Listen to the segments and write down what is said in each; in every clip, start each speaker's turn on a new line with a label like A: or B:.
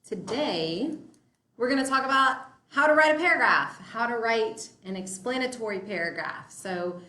A: Today, we're going to talk about how to write a paragraph, how to write an explanatory paragraph. So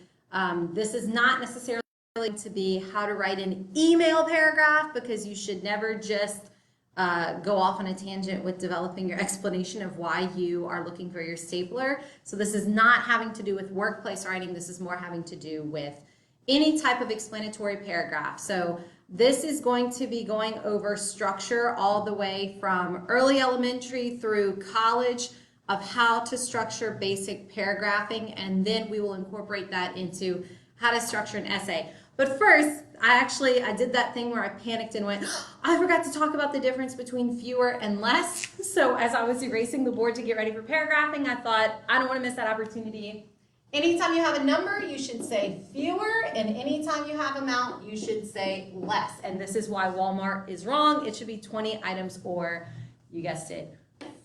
A: this is not necessarily going to be how to write an email paragraph, because you should never just go off on a tangent with developing your explanation of why you are looking for your stapler. So this is not having to do with workplace writing. This is more having to do with any type of explanatory paragraph. So this is going to be going over structure all the way from early elementary through college of how to structure basic paragraphing, and then we will incorporate that into how to structure an essay. But first, I did that thing where I panicked and went, oh, I forgot to talk about the difference between fewer and less. So as I was erasing the board to get ready for paragraphing, I thought, I don't want to miss that opportunity. Anytime you have a number, you should say fewer, and anytime you have amount, you should say less. And this is why Walmart is wrong. It should be 20 items or, you guessed it,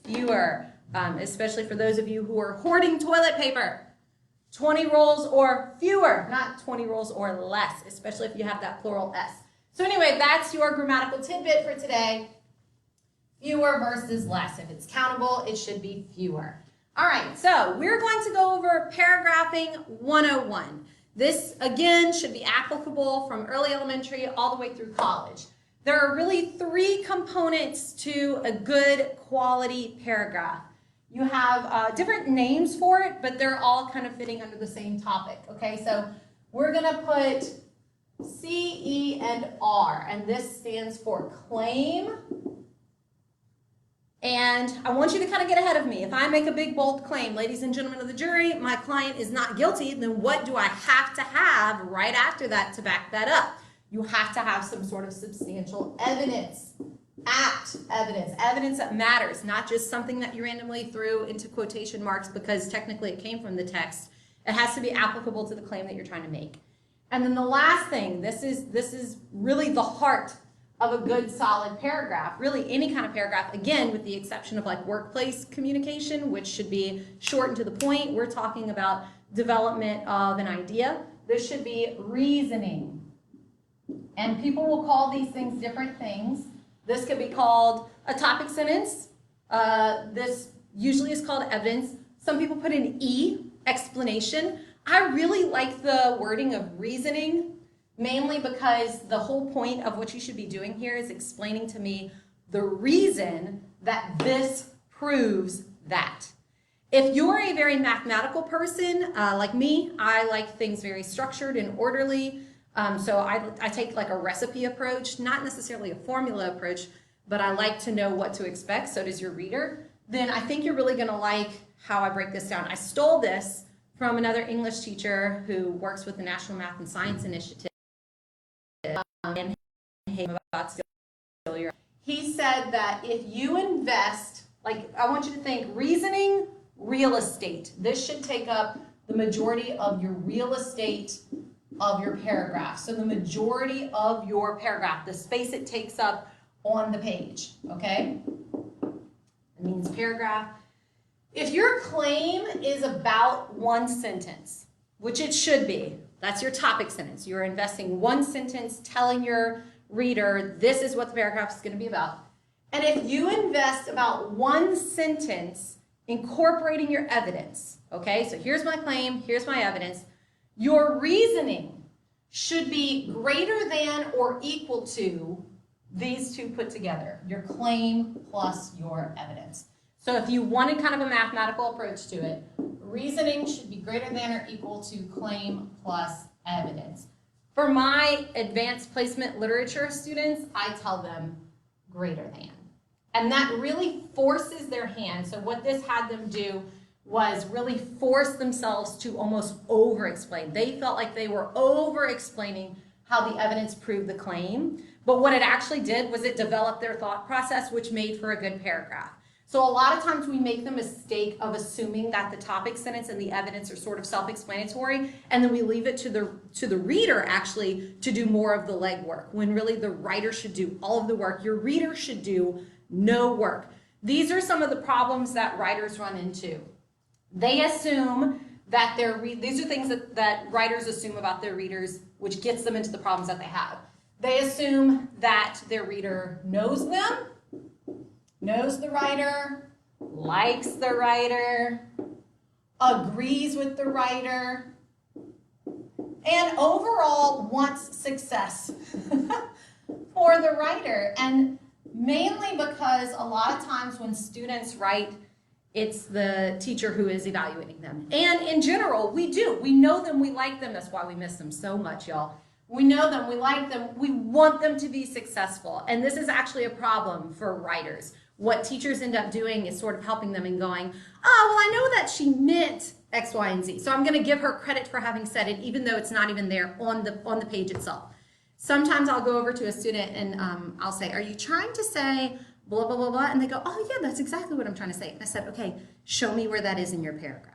A: fewer, especially for those of you who are hoarding toilet paper. 20 rolls or fewer, not 20 rolls or less, especially if you have that plural S. So anyway, that's your grammatical tidbit for today. Fewer versus less. If it's countable, it should be fewer. All right, so we're going to go over paragraphing 101. This, again, should be applicable from early elementary all the way through college. There are really three components to a good quality paragraph. You have different names for it, but they're all kind of fitting under the same topic, okay? So we're going to put C, E, and R, and this stands for claim. And I want you to kind of get ahead of me. If I make a big, bold claim, ladies and gentlemen of the jury, my client is not guilty, then what do I have to have right after that to back that up? You have to have some sort of substantial evidence, evidence that matters, not just something that you randomly threw into quotation marks because technically it came from the text. It has to be applicable to the claim that you're trying to make. And then the last thing, this is really the heart of a good solid paragraph, really any kind of paragraph, again, with the exception of like workplace communication, which should be short and to the point. We're talking about development of an idea. This should be reasoning. And people will call these things different things. This could be called a topic sentence. This usually is called evidence. Some people put an E, explanation. I really like the wording of reasoning, mainly because the whole point of what you should be doing here is explaining to me the reason that this proves that. If you're a very mathematical person, like me, I like things very structured and orderly. So I take like a recipe approach, not necessarily a formula approach, but I like to know what to expect. So does your reader. Then I think you're really going to like how I break this down. I stole this from another English teacher who works with the National Math and Science Initiative. He said that if you invest, like I want you to think reasoning, real estate. This should take up the majority of your real estate of your paragraph. So the majority of your paragraph, the space it takes up on the page, okay? It means paragraph. If your claim is about one sentence, which it should be, that's your topic sentence. You're investing one sentence telling your reader this is what the paragraph is going to be about. And if you invest about one sentence incorporating your evidence, okay, so here's my claim, here's my evidence, your reasoning should be greater than or equal to these two put together, your claim plus your evidence. So if you wanted kind of a mathematical approach to it, reasoning should be greater than or equal to claim plus evidence. For my advanced placement literature students, I tell them greater than. And that really forces their hand. So what this had them do was really force themselves to almost over-explain. They felt like they were over-explaining how the evidence proved the claim. But what it actually did was it developed their thought process, which made for a good paragraph. So a lot of times we make the mistake of assuming that the topic sentence and the evidence are sort of self-explanatory, and then we leave it to the reader actually to do more of the legwork, when really the writer should do all of the work. Your reader should do no work. These are some of the problems that writers run into. They assume that these are things that writers assume about their readers, which gets them into the problems that they have. They assume that their reader knows them, knows the writer, likes the writer, agrees with the writer, and overall wants success for the writer. And mainly because a lot of times when students write, it's the teacher who is evaluating them. And in general, we do. We know them, we like them. That's why we miss them so much, y'all. We know them, we like them, we want them to be successful. And this is actually a problem for writers. What teachers end up doing is sort of helping them and going, oh, well, I know that she meant X, Y, and Z. So I'm gonna give her credit for having said it, even though it's not even there on the page itself. Sometimes I'll go over to a student and I'll say, are you trying to say blah, blah, blah, blah? And they go, oh yeah, that's exactly what I'm trying to say. And I said, okay, show me where that is in your paragraph.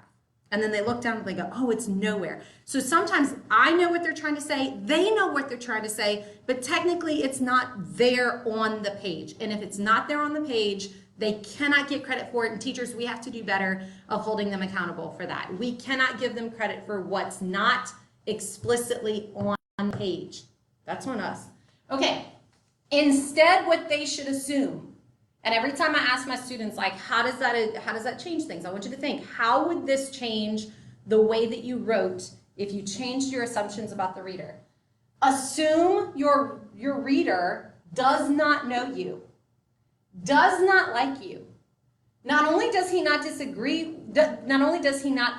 A: And then they look down and they go, oh, it's nowhere. So sometimes I know what they're trying to say, they know what they're trying to say, but technically it's not there on the page. And if it's not there on the page, they cannot get credit for it. And teachers, we have to do better of holding them accountable for that. We cannot give them credit for what's not explicitly on the page. That's on us. Okay, instead what they should assume, and every time I ask my students, like, how does that change things? I want you to think, how would this change the way that you wrote if you changed your assumptions about the reader? Assume your reader does not know you, does not like you. Not only does he not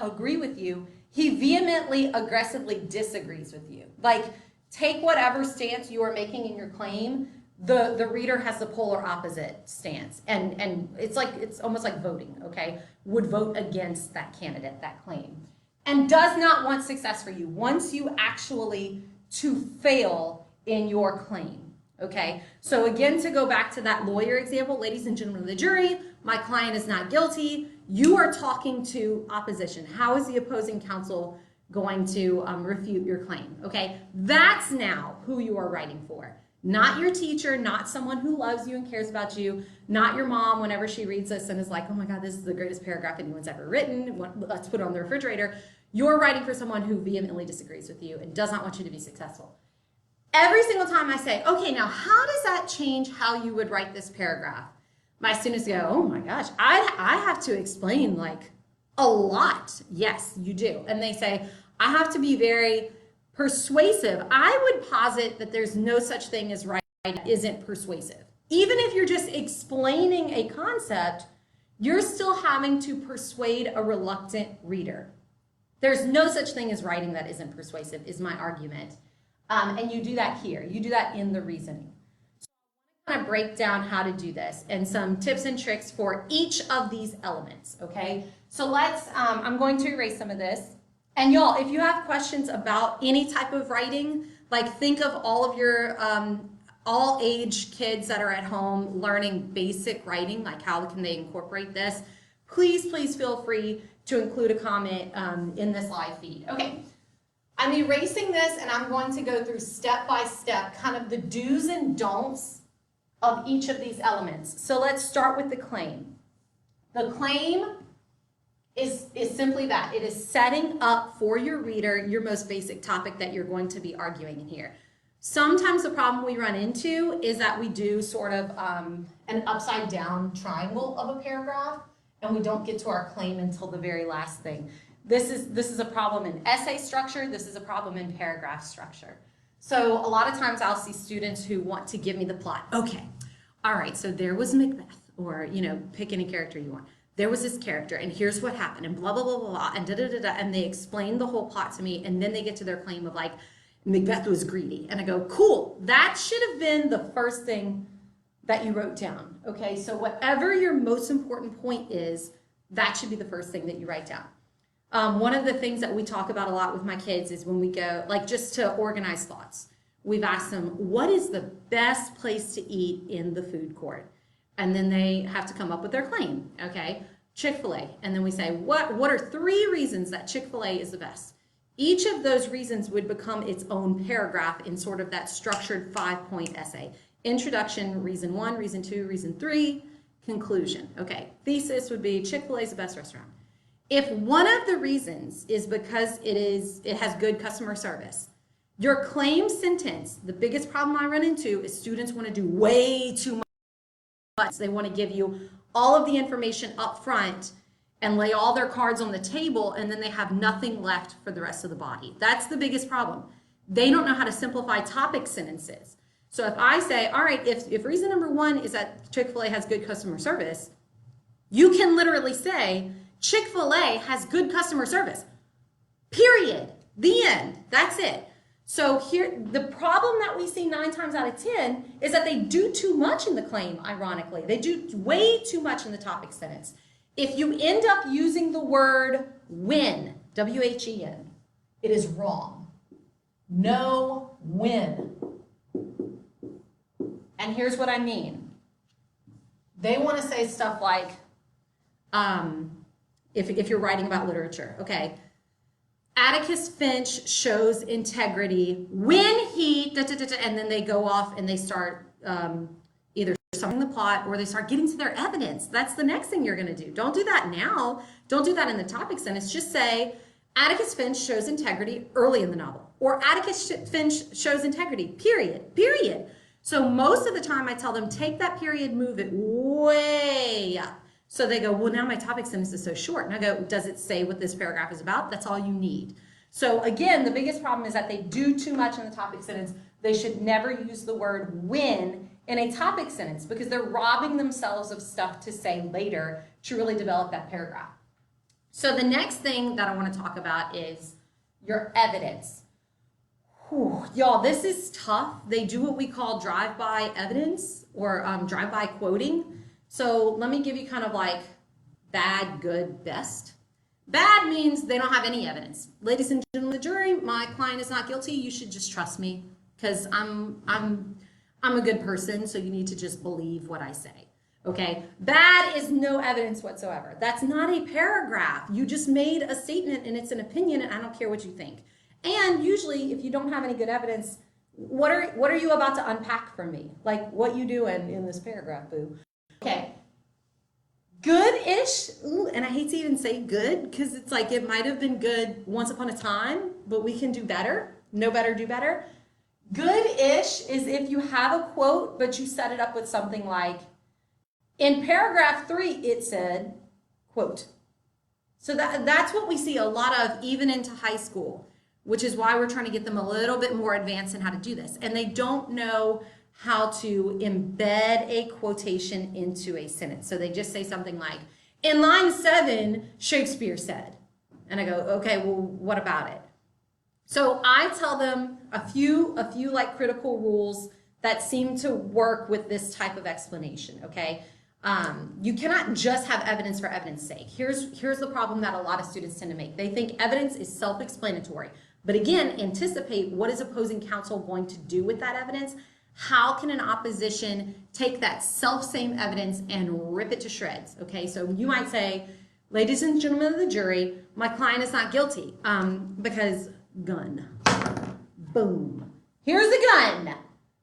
A: agree with you, he vehemently, aggressively disagrees with you. Like, take whatever stance you are making in your claim, the reader has the polar opposite stance. And it's almost like voting, okay? Would vote against that candidate, that claim. And does not want success for you, wants you actually to fail in your claim, okay? So again, to go back to that lawyer example, ladies and gentlemen of the jury, my client is not guilty. You are talking to opposition. How is the opposing counsel going to refute your claim, okay? That's now who you are writing for. Not your teacher, not someone who loves you and cares about you, not your mom whenever she reads this and is like, oh my God, this is the greatest paragraph anyone's ever written, let's put it on the refrigerator. You're writing for someone who vehemently disagrees with you and does not want you to be successful. Every single time I say, okay, now how does that change how you would write this paragraph? My students go, oh my gosh, I have to explain like a lot. Yes, you do. And they say, I have to be very persuasive. I would posit that there's no such thing as writing that isn't persuasive. Even if you're just explaining a concept, you're still having to persuade a reluctant reader. There's no such thing as writing that isn't persuasive, is my argument. And you do that here. You do that in the reasoning. So I want to break down how to do this and some tips and tricks for each of these elements, okay? So let's, I'm going to erase some of this. And y'all, if you have questions about any type of writing, like think of all of your all age kids that are at home learning basic writing, like how can they incorporate this, please feel free to include a comment in this live feed. Okay, I'm erasing this and I'm going to go through step by step kind of the do's and don'ts of each of these elements. So let's start with the claim. The claim is simply that. It is setting up for your reader your most basic topic that you're going to be arguing in here. Sometimes the problem we run into is that we do sort of an upside down triangle of a paragraph and we don't get to our claim until the very last thing. This is a problem in essay structure. This is a problem in paragraph structure. So a lot of times I'll see students who want to give me the plot. Okay, all right, so there was Macbeth, or pick any character you want. There was this character, and here's what happened, and blah, blah, blah, blah, blah, and da-da-da-da, and they explain the whole plot to me, and then they get to their claim of like, Macbeth was greedy. And I go, cool, that should have been the first thing that you wrote down, okay? So whatever your most important point is, that should be the first thing that you write down. One of the things that we talk about a lot with my kids is when we go, like just to organize thoughts, we've asked them, what is the best place to eat in the food court? And then they have to come up with their claim, okay? Chick-fil-A. And then we say, what are 3 reasons that Chick-fil-A is the best? Each of those reasons would become its own paragraph in sort of that structured 5-point essay. Introduction, reason 1, reason 2, reason 3, conclusion. Okay, thesis would be Chick-fil-A is the best restaurant. If one of the reasons is because it has good customer service, your claim sentence, the biggest problem I run into is students want to do way too much much. They want to give you all of the information up front and lay all their cards on the table, and then they have nothing left for the rest of the body. That's the biggest problem. They don't know how to simplify topic sentences. So if I say, all right, if reason number one is that Chick-fil-A has good customer service, you can literally say, Chick-fil-A has good customer service, period, the end, that's it. So here, the problem that we see 9 times out of 10 is that they do too much in the claim, ironically. They do way too much in the topic sentence. If you end up using the word when, W-H-E-N, it is wrong. No when. And here's what I mean. They want to say stuff like, if you're writing about literature, okay, Atticus Finch shows integrity when he, and then they go off and they start either solving the plot or they start getting to their evidence. That's the next thing you're going to do. Don't do that now. Don't do that in the topic sentence. Just say, Atticus Finch shows integrity early in the novel, or Atticus Finch shows integrity, period. So most of the time I tell them, take that period, move it way up. So they go, well, now my topic sentence is so short. And I go, does it say what this paragraph is about? That's all you need. So again, the biggest problem is that they do too much in the topic sentence. They should never use the word when in a topic sentence because they're robbing themselves of stuff to say later to really develop that paragraph. So the next thing that I want to talk about is your evidence. Y'all, this is tough. They do what we call drive-by evidence or drive-by quoting. So let me give you kind of like bad, good, best. Bad means they don't have any evidence. Ladies and gentlemen of the jury, my client is not guilty. You should just trust me because I'm a good person, so you need to just believe what I say. Okay? Bad is no evidence whatsoever. That's not a paragraph. You just made a statement and it's an opinion and I don't care what you think. And usually if you don't have any good evidence, what are you about to unpack from me? Like what you doing in this paragraph, boo? Okay, good-ish, and I hate to even say good because it's like it might have been good once upon a time, but we can do better. Know better, do better. Good-ish is if you have a quote, but you set it up with something like, in paragraph 3, it said, quote. So that's what we see a lot of even into high school, which is why we're trying to get them a little bit more advanced in how to do this. And they don't know how to embed a quotation into a sentence. So they just say something like, in line 7, Shakespeare said. And I go, okay, well, what about it? So I tell them a few like critical rules that seem to work with this type of explanation, okay? You cannot just have evidence for evidence sake. Here's the problem that a lot of students tend to make. They think evidence is self-explanatory. But again, anticipate what is opposing counsel going to do with that evidence. How can an opposition take that self-same evidence and rip it to shreds? Okay, so you might say, ladies and gentlemen of the jury, my client is not guilty because gun, boom, here's the gun.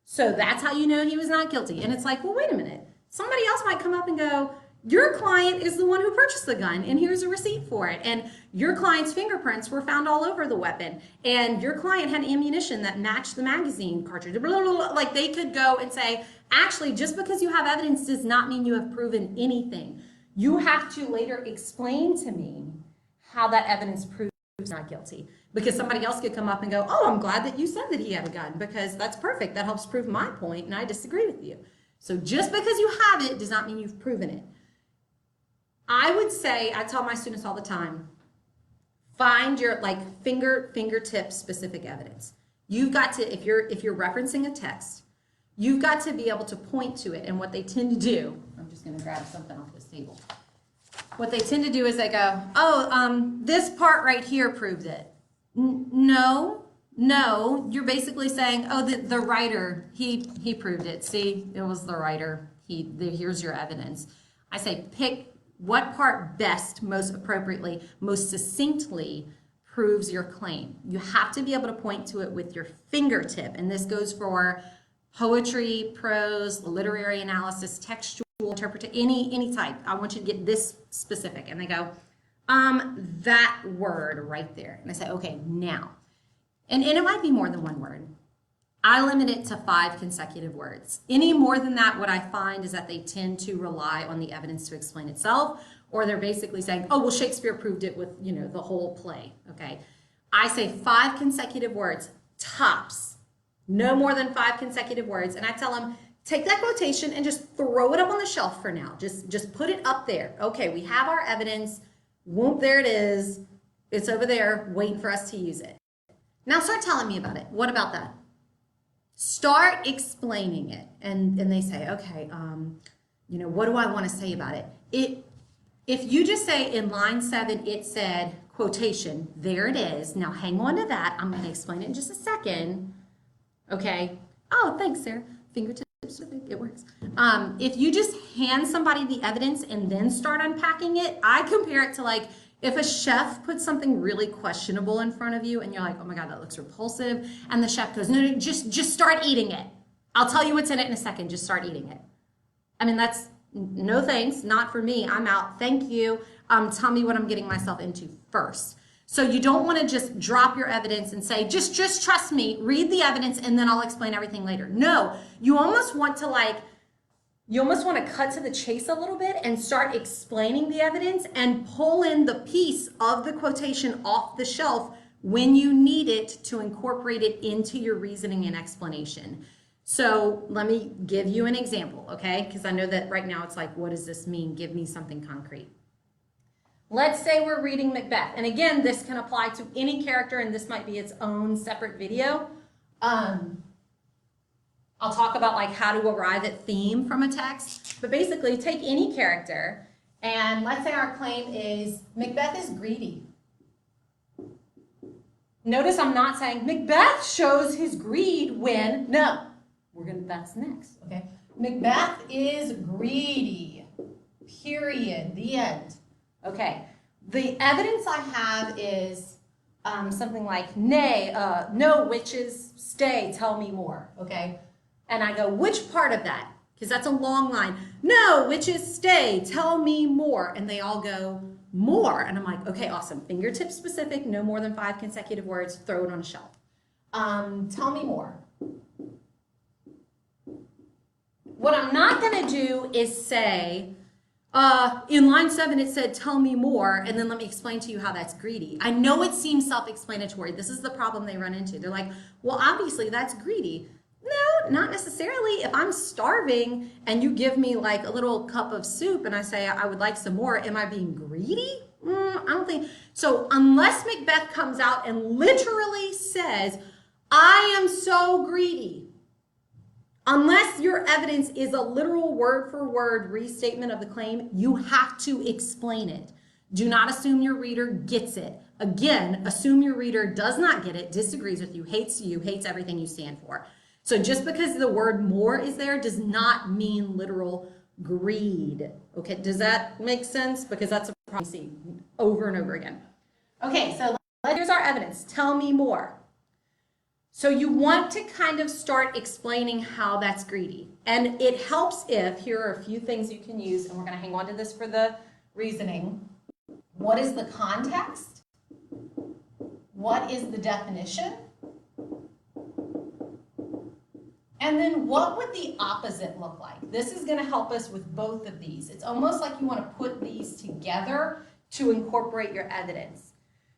A: So that's how you know he was not guilty. And it's like, well, wait a minute. Somebody else might come up and go, your client is the one who purchased the gun and here's a receipt for it. And your client's fingerprints were found all over the weapon. And your client had ammunition that matched the magazine cartridge. Blah, blah, blah. Like they could go and say, actually, just because you have evidence does not mean you have proven anything. You have to later explain to me how that evidence proves not guilty. Because somebody else could come up and go, oh, I'm glad that you said that he had a gun because that's perfect. That helps prove my point and I disagree with you. So just because you have it does not mean you've proven it. I would say, I tell my students all the time, find your like fingertip specific evidence. You've got to, if you're referencing a text, you've got to be able to point to it. And what they tend to do, I'm just going to grab something off this table. What they tend to do is they go, oh, this part right here proved it. No, you're basically saying, oh, the writer, he proved it. See, it was the writer. Here's your evidence. I say pick what part best, most appropriately, most succinctly proves your claim. You have to be able to point to it with your fingertip. And this goes for poetry, prose, literary analysis, textual interpretation, any type. I want you to get this specific. And they go, that word right there. And I say, okay, now. And it might be more than one word. I limit it to 5 consecutive words. Any more than that, what I find is that they tend to rely on the evidence to explain itself, or they're basically saying, oh, well, Shakespeare proved it with, the whole play, okay? I say 5 consecutive words, tops, no more than 5 consecutive words, and I tell them, take that quotation and just throw it up on the shelf for now. Just put it up there. Okay, we have our evidence. Whoop, there it is. It's over there waiting for us to use it. Now start telling me about it. What about that? Start explaining it. And they say, okay, what do I want to say about it? If you just say in line 7, it said quotation, there it is. Now hang on to that. I'm going to explain it in just a second. Okay. Oh, thanks, Sarah. Fingertips, it works. If you just hand somebody the evidence and then start unpacking it, I compare it to like if a chef puts something really questionable in front of you and you're like, oh my God, that looks repulsive. And the chef goes, no, just start eating it. I'll tell you what's in it in a second. Just start eating it. I mean, that's no thanks, not for me. I'm out. Thank you. Tell me what I'm getting myself into first. So you don't want to just drop your evidence and say, just trust me, read the evidence, and then I'll explain everything later. No, you almost want to cut to the chase a little bit and start explaining the evidence and pull in the piece of the quotation off the shelf when you need it to incorporate it into your reasoning and explanation. So let me give you an example, okay? Because I know that right now it's like, what does this mean? Give me something concrete. Let's say we're reading Macbeth. And again, this can apply to any character, and this might be its own separate video. I'll talk about like how to arrive at theme from a text. But basically, take any character, and let's say our claim is Macbeth is greedy. Notice I'm not saying Macbeth shows his greed when, no. That's next, okay? Macbeth is greedy, period, the end. Okay, the evidence I have is something like, nay, no witches, stay, tell me more, okay? And I go, which part of that? Because that's a long line. No, witches, stay, tell me more. And they all go, more. And I'm like, okay, awesome. Fingertip specific, no more than 5 consecutive words, throw it on a shelf. Tell me more. What I'm not going to do is say, in line 7 it said, tell me more, and then let me explain to you how that's greedy. I know it seems self-explanatory. This is the problem they run into. They're like, well, obviously that's greedy. No, not necessarily. If I'm starving and you give me like a little cup of soup and I say I would like some more, am I being greedy? I don't think. So unless Macbeth comes out and literally says, I am so greedy, unless your evidence is a literal word-for-word restatement of the claim, you have to explain it. Do not assume your reader gets it. Again, assume your reader does not get it, disagrees with you, hates everything you stand for. So just because the word more is there does not mean literal greed. Okay, does that make sense? Because that's a problem we see over and over again. Okay, so here's our evidence. Tell me more. So you want to kind of start explaining how that's greedy. And it helps if, here are a few things you can use, and we're going to hang on to this for the reasoning. What is the context? What is the definition? And then what would the opposite look like? This is going to help us with both of these. It's almost like you want to put these together to incorporate your evidence.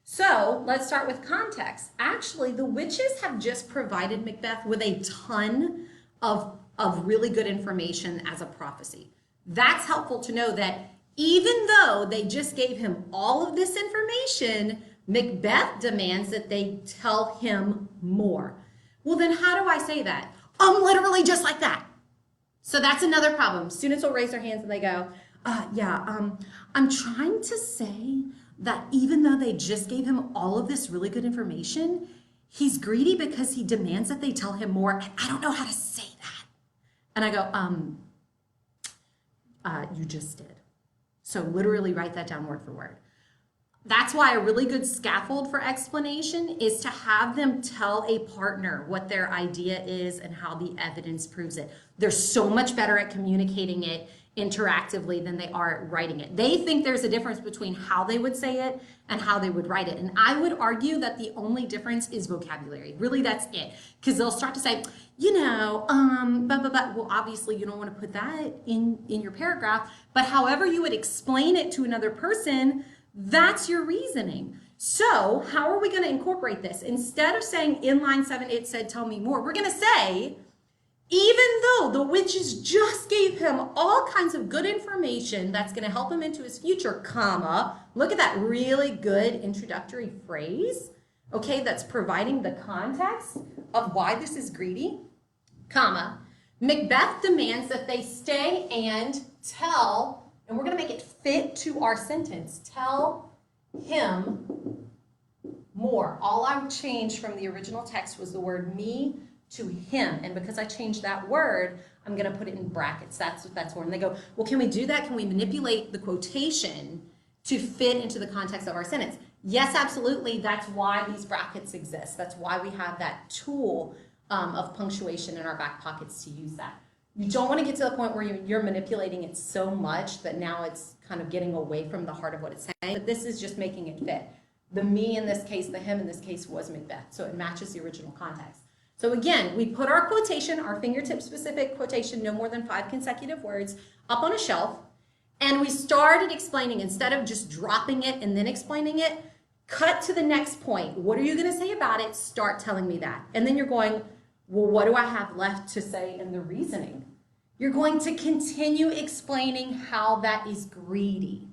A: So let's start with context. Actually, the witches have just provided Macbeth with a ton of really good information as a prophecy. That's helpful to know that even though they just gave him all of this information, Macbeth demands that they tell him more. Well, then how do I say that? Literally just like that. So that's another problem. Students will raise their hands and they go, I'm trying to say that even though they just gave him all of this really good information, he's greedy because he demands that they tell him more, and I don't know how to say that. And I go, you just did. So literally write that down word for word. That's why a really good scaffold for explanation is to have them tell a partner what their idea is and how the evidence proves it. They're so much better at communicating it interactively than they are writing it. They think there's a difference between how they would say it and how they would write it. And I would argue that the only difference is vocabulary. Really, that's it. Because they'll start to say, Well, obviously you don't want to put that in your paragraph, but however you would explain it to another person, that's your reasoning. So how are we going to incorporate this? Instead of saying in line 7, it said, tell me more, we're going to say, even though the witches just gave him all kinds of good information that's going to help him into his future, comma, look at that really good introductory phrase, okay, that's providing the context of why this is greedy, comma, Macbeth demands that they stay and tell, and we're going to make it fit to our sentence, tell him more. All I changed from the original text was the word me to him, and because I changed that word, I'm going to put it in brackets. That's where, and they go, well, can we do that? Can we manipulate the quotation to fit into the context of our sentence? Yes, absolutely. That's why these brackets exist. That's why we have that tool of punctuation in our back pockets to use that. You don't want to get to the point where you're manipulating it so much that now it's kind of getting away from the heart of what it's saying, but this is just making it fit. The me in this case, the him in this case was Macbeth, so it matches the original context. So again, we put our quotation, our fingertip-specific quotation, no more than 5 consecutive words, up on a shelf, and we started explaining, instead of just dropping it and then explaining it, cut to the next point. What are you going to say about it? Start telling me that. And then you're going, well, what do I have left to say in the reasoning? You're going to continue explaining how that is greedy,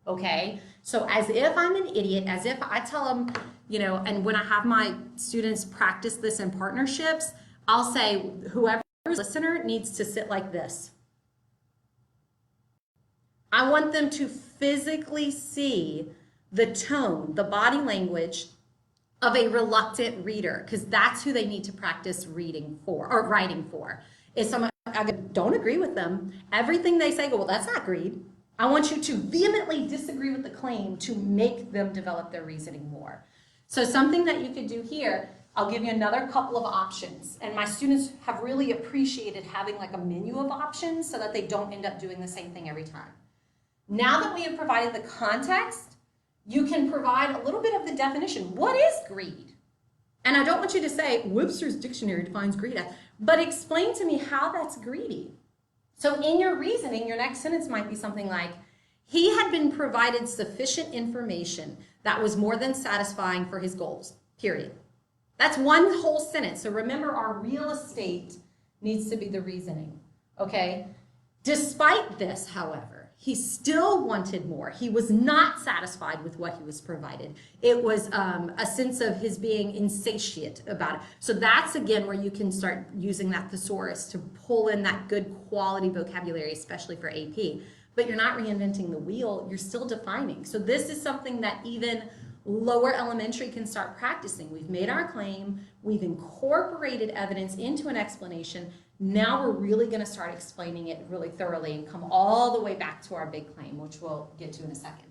A: okay? So as if I'm an idiot, as if I tell them, and when I have my students practice this in partnerships, I'll say, whoever's listener needs to sit like this. I want them to physically see the tone, the body language of a reluctant reader, because that's who they need to practice reading for, or writing for. If someone, I don't agree with them, everything they say, go, well, that's not greed. I want you to vehemently disagree with the claim to make them develop their reasoning more. So something that you could do here, I'll give you another couple of options. And my students have really appreciated having like a menu of options so that they don't end up doing the same thing every time. Now that we have provided the context, you can provide a little bit of the definition. What is greed? And I don't want you to say, Webster's dictionary defines greed as, but explain to me how that's greedy. So in your reasoning, your next sentence might be something like, he had been provided sufficient information that was more than satisfying for his goals, period. That's one whole sentence. So remember, our real estate needs to be the reasoning, okay? Despite this, however, he still wanted more. He was not satisfied with what he was provided. It was a sense of his being insatiate about it. So that's, again, where you can start using that thesaurus to pull in that good quality vocabulary, especially for AP. But you're not reinventing the wheel, you're still defining. So this is something that even lower elementary can start practicing. We've made our claim, we've incorporated evidence into an explanation. Now we're really going to start explaining it really thoroughly and come all the way back to our big claim, which we'll get to in a second.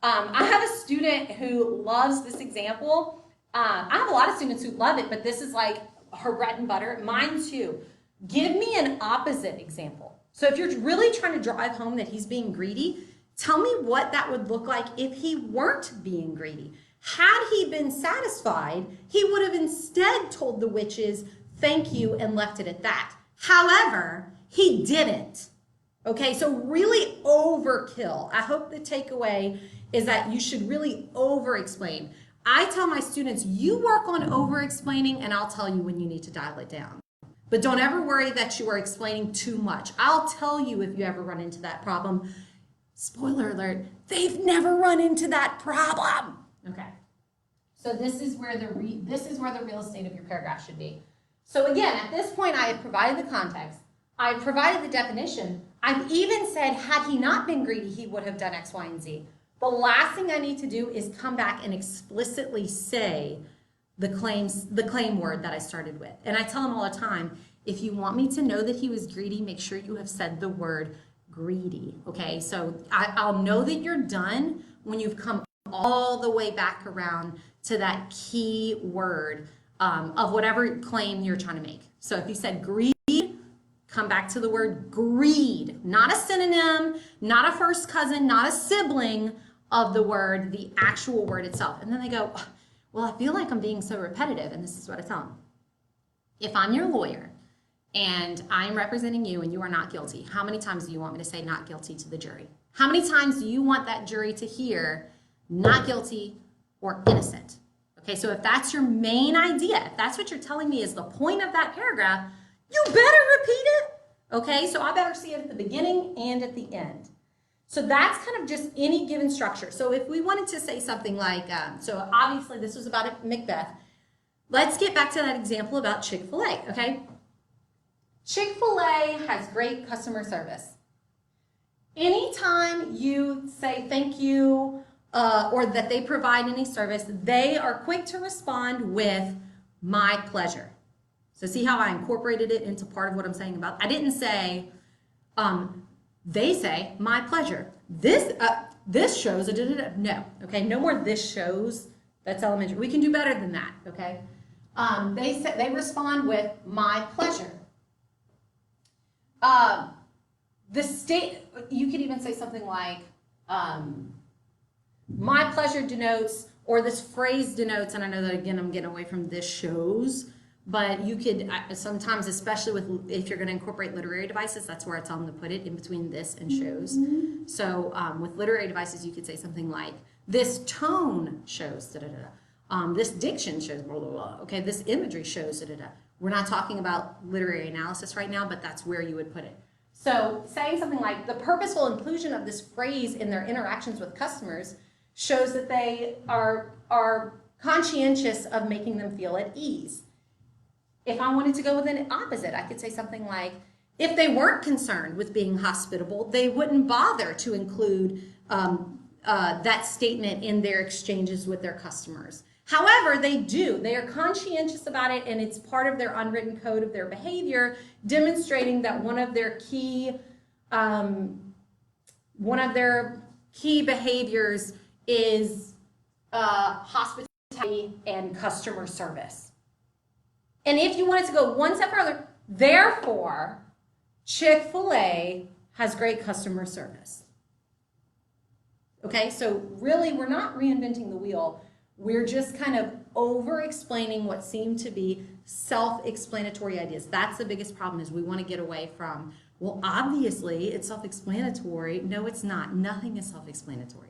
A: I have a student who loves this example. I have a lot of students who love it, but this is like her bread and butter. Mine too. Give me an opposite example. So if you're really trying to drive home that he's being greedy, tell me what that would look like if he weren't being greedy. Had he been satisfied, he would have instead told the witches, thank you, and left it at that. However, he didn't. Okay, so really overkill. I hope the takeaway is that you should really over-explain. I tell my students, you work on over-explaining, and I'll tell you when you need to dial it down. But don't ever worry that you are explaining too much. I'll tell you if you ever run into that problem. Spoiler alert, they've never run into that problem. Okay, so this is where the real estate of your paragraph should be. So again, at this point, I have provided the context. I've provided the definition. I've even said, had he not been greedy, he would have done X, Y, and Z. The last thing I need to do is come back and explicitly say the claim word that I started with. And I tell them all the time, if you want me to know that he was greedy, make sure you have said the word greedy, okay? So I'll know that you're done when you've come all the way back around to that key word of whatever claim you're trying to make. So if you said greed, come back to the word greed, not a synonym, not a first cousin, not a sibling of the word, the actual word itself. And then they go, well, I feel like I'm being so repetitive. And this is what I tell them. If I'm your lawyer and I'm representing you and you are not guilty, how many times do you want me to say not guilty to the jury? How many times do you want that jury to hear not guilty or innocent? Okay, so if that's your main idea, if that's what you're telling me is the point of that paragraph, you better repeat it. Okay, so I better see it at the beginning and at the end. So that's kind of just any given structure. So if we wanted to say something like, so obviously this was about Macbeth. Let's get back to that example about Chick-fil-A, okay? Chick-fil-A has great customer service. Anytime you say thank you or that they provide any service, they are quick to respond with my pleasure. So see how I incorporated it into part of what I'm saying about? I didn't say, they say my pleasure. This shows, no, okay? No more this shows, that's elementary. We can do better than that, okay? They respond with my pleasure. You could even say something like, my pleasure denotes, or this phrase denotes, and I know that again I'm getting away from this shows, but you could sometimes, especially if you're going to incorporate literary devices, that's where I tell them to put it, in between this and shows. Mm-hmm. So with literary devices, you could say something like, this tone shows da-da-da-da. This diction shows blah, blah, blah. Okay, this imagery shows da-da-da. We're not talking about literary analysis right now, but that's where you would put it. So saying something like, the purposeful inclusion of this phrase in their interactions with customers shows that they are conscientious of making them feel at ease. If I wanted to go with an opposite, I could say something like, if they weren't concerned with being hospitable, they wouldn't bother to include that statement in their exchanges with their customers. However, they do. They are conscientious about it, and it's part of their unwritten code of their behavior, demonstrating that one of their key behaviors is hospitality and customer service. And if you wanted to go one step further, therefore, Chick-fil-A has great customer service. Okay, so really we're not reinventing the wheel. We're just kind of over-explaining what seem to be self-explanatory ideas. That's the biggest problem, is we want to get away from, well, obviously it's self-explanatory. No, it's not. Nothing is self-explanatory.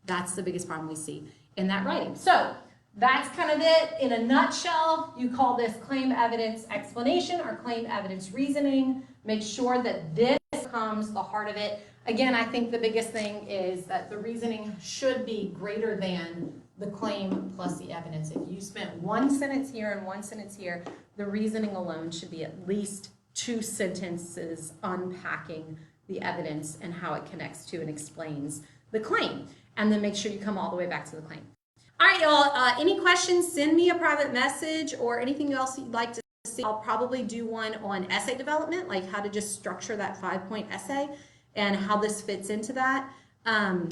A: That's the biggest problem we see in that writing. So that's kind of it in a nutshell. You call this claim evidence explanation or claim evidence reasoning. Make sure that this becomes the heart of it. Again, I think the biggest thing is that the reasoning should be greater than the claim plus the evidence. If you spent one sentence here and one sentence here, the reasoning alone should be at least 2 sentences unpacking the evidence and how it connects to and explains the claim. And then make sure you come all the way back to the claim. All right, y'all, any questions, send me a private message or anything else you'd like to see. I'll probably do one on essay development, like how to just structure that 5-point essay and how this fits into that. I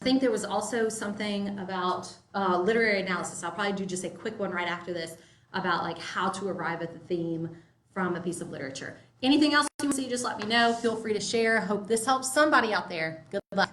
A: think there was also something about literary analysis. I'll probably do just a quick one right after this about like how to arrive at the theme from a piece of literature. Anything else you want to see, just let me know. Feel free to share. Hope this helps somebody out there. Good luck.